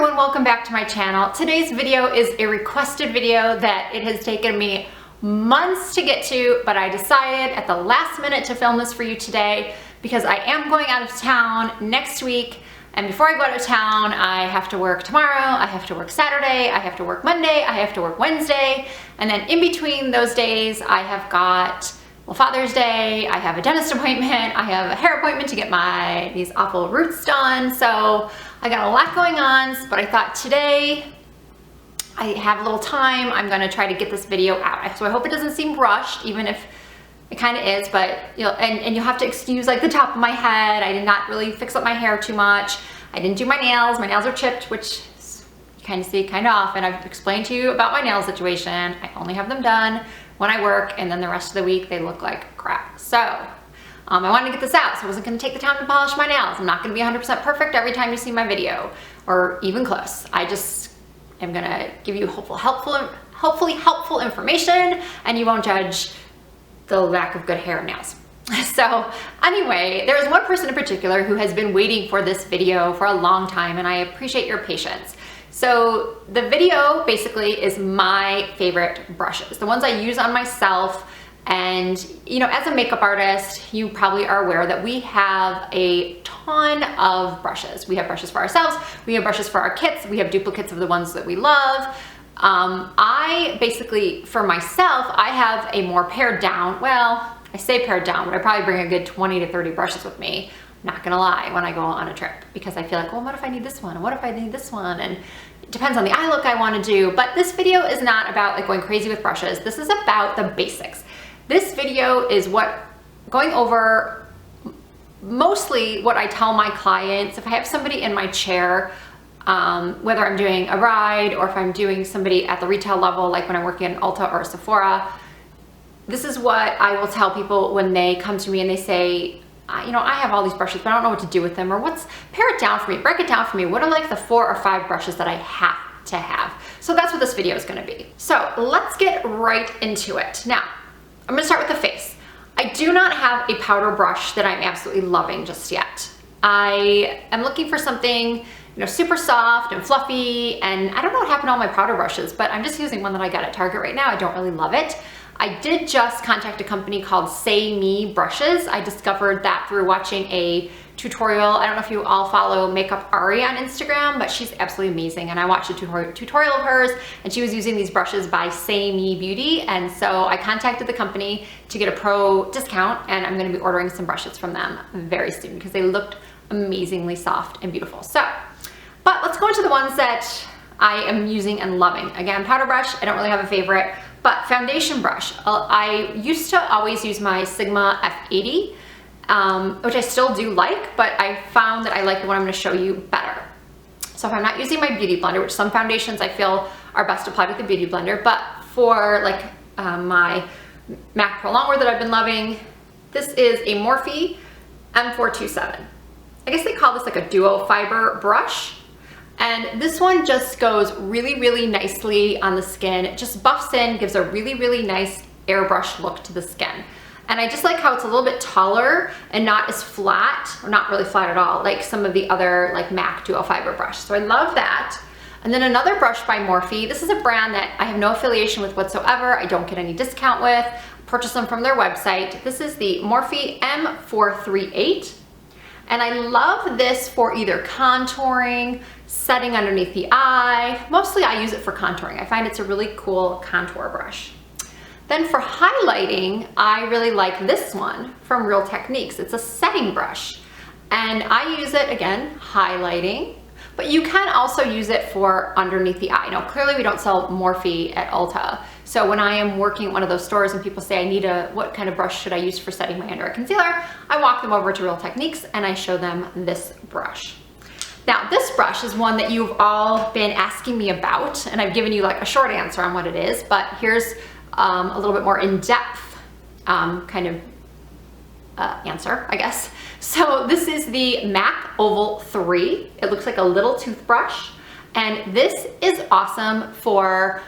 everyone, welcome back to my channel. Today's video is a requested video that it has taken me months to get to, but I decided at the last minute to film this for you today because I am going out of town next week. And before I go out of town, I have to work tomorrow, I have to work Saturday, I have to work Monday, I have to work Wednesday. And then in between those days, I have got, well, Father's Day, I have a dentist appointment, I have a hair appointment to get these awful roots done. So I got a lot going on, but I thought today I have a little time. I'm gonna try to get this video out. So I hope it doesn't seem rushed, even if it kind of is, but and you'll have to excuse like the top of my head. I did not really fix up my hair too much. I didn't do my nails. My nails are chipped, which you kind of see kind of often. I've explained to you about my nail situation. I only have them done when I work, and then the rest of the week they look like crap. So I wanted to get this out, so I wasn't going to take the time to polish my nails. I'm not going to be 100% perfect every time you see my video, or even close. I just am going to give you hopefully helpful information, and you won't judge the lack of good hair and nails. So anyway, there is one person in particular who has been waiting for this video for a long time, and I appreciate your patience. So the video basically is my favorite brushes, the ones I use on myself. And you know, as a makeup artist, you probably are aware that we have a ton of brushes. We have brushes for ourselves, we have brushes for our kits, we have duplicates of the ones that we love. I basically, for myself, I have a more pared down, well, I say pared down, but I probably bring a good 20 to 30 brushes with me. Not gonna lie, when I go on a trip, because I feel like, well, what if I need this one? And what if I need this one? And it depends on the eye look I wanna do. But this video is not about like going crazy with brushes. This is about the basics. This video is going over mostly what I tell my clients. If I have somebody in my chair, whether I'm doing a ride or if I'm doing somebody at the retail level, like when I'm working in Ulta or Sephora, this is what I will tell people when they come to me and they say, you know, I have all these brushes, but I don't know what to do with them, or pare it down for me, break it down for me. What are like the 4 or 5 brushes that I have to have? So that's what this video is gonna be. So let's get right into it. Now, I'm gonna start with the face. I do not have a powder brush that I'm absolutely loving just yet. I am looking for something, you know, super soft and fluffy, and I don't know what happened to all my powder brushes, but I'm just using one that I got at Target right now. I don't really love it. I did just contact a company called Say Me Brushes. I discovered that through watching a tutorial. I don't know if you all follow Makeup Ari on Instagram, but she's absolutely amazing. And I watched a tutorial of hers, and she was using these brushes by Say Me Beauty. And so I contacted the company to get a pro discount, and I'm gonna be ordering some brushes from them very soon because they looked amazingly soft and beautiful. So, but let's go into the ones that I am using and loving. Again, powder brush, I don't really have a favorite, but foundation brush. I used to always use my Sigma F80, which I still do like, but I found that I like the one I'm gonna show you better. So if I'm not using my beauty blender, which some foundations I feel are best applied with the beauty blender, but for like my MAC Pro Longwear that I've been loving, this is a Morphe M437. I guess they call this like a duo fiber brush. And this one just goes really, really nicely on the skin. It just buffs in, gives a really, really nice airbrush look to the skin. And I just like how it's a little bit taller and not as flat, or not really flat at all, like some of the other like MAC duo fiber brush. So I love that. And then another brush by Morphe. This is a brand that I have no affiliation with whatsoever. I don't get any discount with. Purchase them from their website. This is the Morphe M438. And I love this for either contouring, setting underneath the eye. Mostly I use it for contouring. I find it's a really cool contour brush. Then for highlighting, I really like this one from Real Techniques. It's a setting brush. And I use it, again, highlighting, but you can also use it for underneath the eye. Now, clearly we don't sell Morphe at Ulta. So when I am working at one of those stores and people say, I need what kind of brush should I use for setting my under eye concealer? I walk them over to Real Techniques and I show them this brush. Now, this brush is one that you've all been asking me about, and I've given you like a short answer on what it is, but here's a little bit more in-depth kind of answer, I guess. So this is the MAC Oval 3. It looks like a little toothbrush, and this is awesome for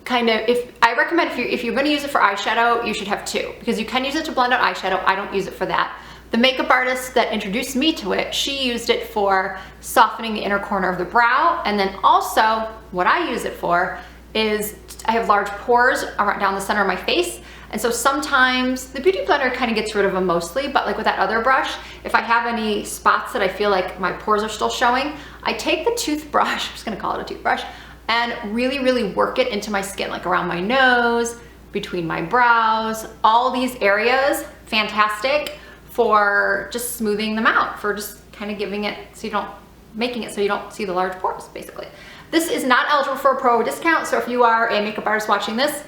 kind of, I recommend if you're going to use it for eyeshadow, you should have 2, because you can use it to blend out eyeshadow. I don't use it for that, The makeup artist that introduced me to it, she used it for softening the inner corner of the brow. And then also what I use it for is I have large pores around down the center of my face. And so sometimes the Beauty Blender kind of gets rid of them mostly, but like with that other brush, if I have any spots that I feel like my pores are still showing, I take the toothbrush, I'm just gonna call it a toothbrush, and really, really work it into my skin, like around my nose, between my brows, all these areas, fantastic for just smoothing them out, for just kind of giving it so you don't, making it so you don't see the large pores, basically. This is not eligible for a pro discount, so if you are a makeup artist watching this,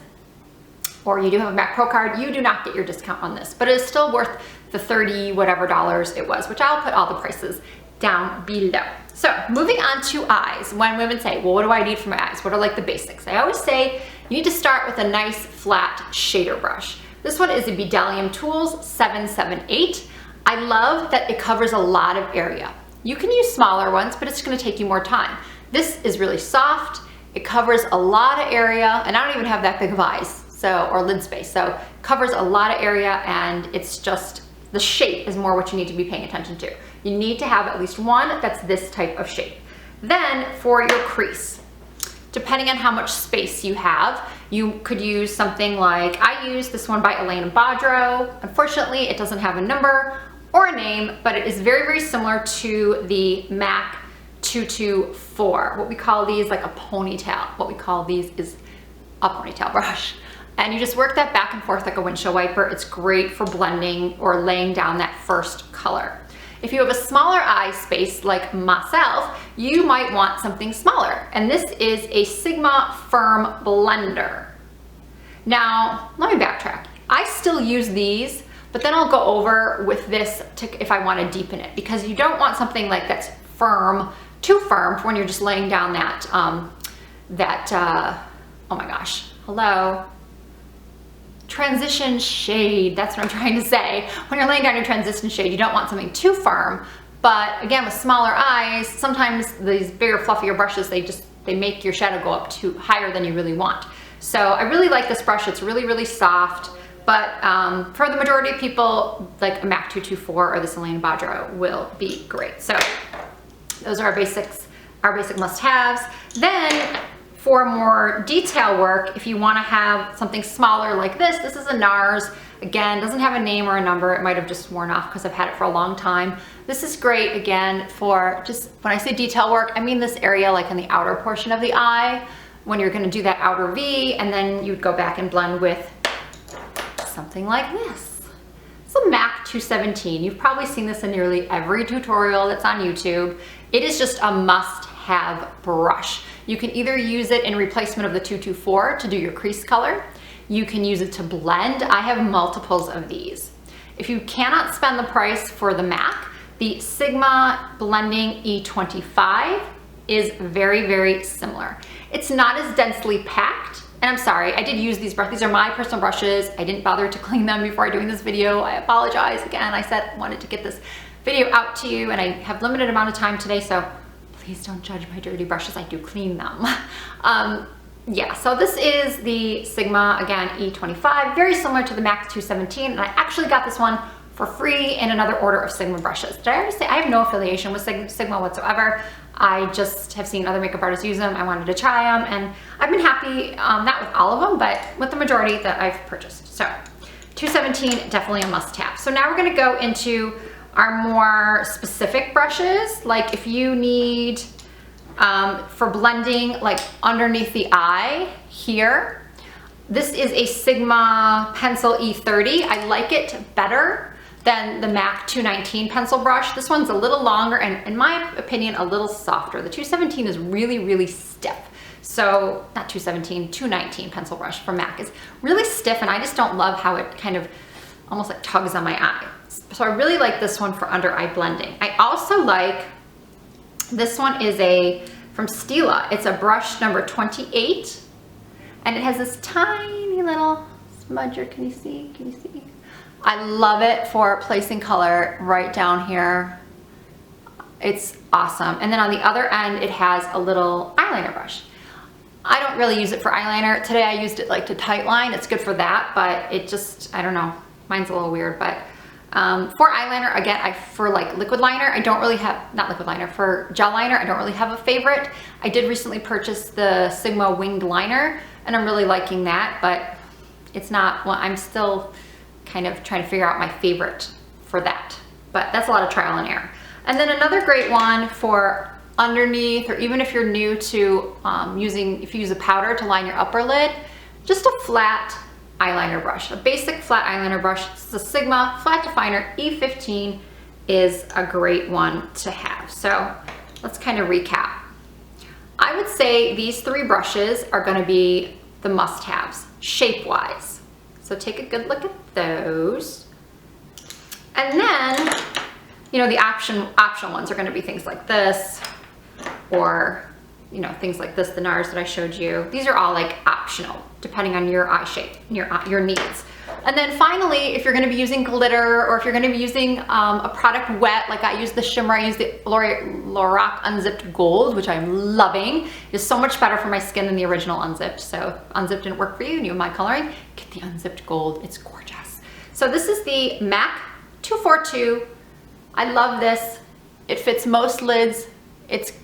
or you do have a MAC Pro card, you do not get your discount on this, but it is still worth the 30 whatever dollars it was, which I'll put all the prices down below. So moving on to eyes. When women say, well, what do I need for my eyes? What are like the basics? I always say you need to start with a nice flat shader brush. This one is a Bdellium Tools 778. I love that it covers a lot of area. You can use smaller ones, but it's gonna take you more time. This is really soft. It covers a lot of area, and I don't even have that big of eyes, so, or lid space. So it covers a lot of area, and it's just, the shape is more what you need to be paying attention to. You need to have at least one that's this type of shape. Then for your crease, depending on how much space you have, you could use something like, I use this one by Elena Badro. Unfortunately, it doesn't have a number or a name, but it is very, very similar to the MAC 224. What we call these like a ponytail. What we call these is a ponytail brush. And you just work that back and forth like a windshield wiper. It's great for blending or laying down that first color. If you have a smaller eye space like myself, you might want something smaller. And this is a Sigma Firm Blender. Now, let me backtrack. I still use these, but then I'll go over with this if I want to deepen it, because you don't want something like that's firm, too firm for when you're just laying down that, oh my gosh, hello. Transition shade, that's what I'm trying to say. When you're laying down your transition shade, you don't want something too firm, but again, with smaller eyes, sometimes these bigger, fluffier brushes, they make your shadow go up too higher than you really want. So I really like this brush. It's really, really soft, but for the majority of people, like a MAC 224 or this Elena Badro will be great. So those are our basics, our basic must-haves. Then for more detail work, if you want to have something smaller like this is a NARS. Again, doesn't have a name or a number. It might have just worn off because I've had it for a long time. This is great, again, for just, when I say detail work, I mean this area like in the outer portion of the eye, when you're going to do that outer V, and then you'd go back and blend with something like this. It's a MAC 217. You've probably seen this in nearly every tutorial that's on YouTube. It is just a must-have brush. You can either use it in replacement of the 224 to do your crease color. You can use it to blend. I have multiples of these. If you cannot spend the price for the MAC, the Sigma Blending E25 is very, very similar. It's not as densely packed, and I'm sorry, I did use these brushes. These are my personal brushes. I didn't bother to clean them before doing this video. I apologize. Again, I said I wanted to get this video out to you, and I have limited amount of time today, so please don't judge my dirty brushes. I do clean them. Yeah, so this is the Sigma, again, E25, very similar to the MAC 217, and I actually got this one for free in another order of Sigma brushes. Did I already say I have no affiliation with Sigma whatsoever? I just have seen other makeup artists use them. I wanted to try them, and I've been happy, not with all of them, but with the majority that I've purchased. So 217, definitely a must-have. So now we're gonna go into our more specific brushes. Like if you need, for blending like underneath the eye here, this is a Sigma Pencil E30. I like it better than the MAC 219 pencil brush. This one's a little longer and, in my opinion, a little softer. The 217 is really, really stiff. So, not 217, 219 pencil brush from MAC is really stiff, and I just don't love how it kind of almost like tugs on my eye. So I really like this one for under eye blending. I also like, this one is from Stila. It's a brush number 28, and it has this tiny little smudger. Can you see? Can you see? I love it for placing color right down here. It's awesome. And then on the other end, it has a little eyeliner brush. I don't really use it for eyeliner. Today I used it like to tight line. It's good for that, but it just, I don't know. Mine's a little weird, but For eyeliner, again, for like liquid liner, I don't really have, not liquid liner, for gel liner, I don't really have a favorite. I did recently purchase the Sigma winged liner, and I'm really liking that, but it's not, well, I'm still kind of trying to figure out my favorite for that. But that's a lot of trial and error. And then another great one for underneath, or even if you're new to if you use a powder to line your upper lid, just a flat eyeliner brush, a basic flat eyeliner brush. It's a Sigma flat definer E15 is a great one to have. So let's kind of recap. I would say these three brushes are going to be the must-haves shape-wise. So take a good look at those. And then, you know, the optional ones are going to be things like this, or, you know, things like this, the NARS that I showed you. These are all like optional, depending on your eye shape, your needs. And then finally, if you're going to be using glitter, or if you're going to be using a product wet, like I use the shimmer, I use the Lorac Unzipped Gold, which I'm loving. It's so much better for my skin than the original Unzipped. So Unzipped didn't work for you and you have my coloring, get the Unzipped Gold. It's gorgeous. So this is the MAC 242. I love this. It fits most lids.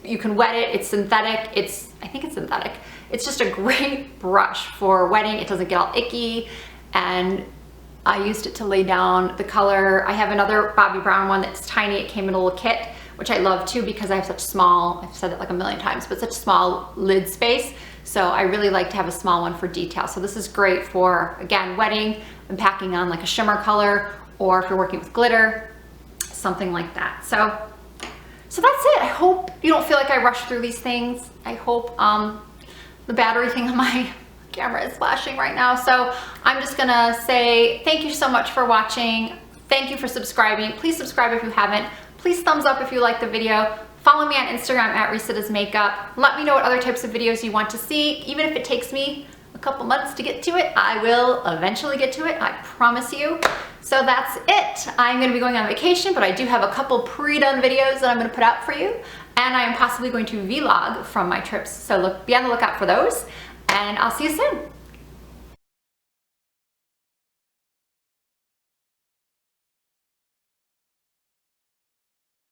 You can wet it. It's synthetic. I think it's synthetic. It's just a great brush for wetting. It doesn't get all icky. And I used it to lay down the color. I have another Bobbi Brown one that's tiny. It came in a little kit, which I love too, because I have such small, I've said it like a million times, but such small lid space. So I really like to have a small one for detail. So this is great for, again, wetting and packing on like a shimmer color, or if you're working with glitter, something like that. So that's it. I hope you don't feel like I rushed through these things. I hope the battery thing on my camera is flashing right now. So I'm just gonna say thank you so much for watching. Thank you for subscribing. Please subscribe if you haven't. Please thumbs up if you like the video. Follow me on Instagram at Rita's Makeup. Let me know what other types of videos you want to see. Even if it takes me a couple months to get to it, I will eventually get to it, I promise you. So that's it. I'm gonna be going on vacation, but I do have a couple pre-done videos that I'm gonna put out for you. And I am possibly going to vlog from my trips, so be on the lookout for those. And I'll see you soon.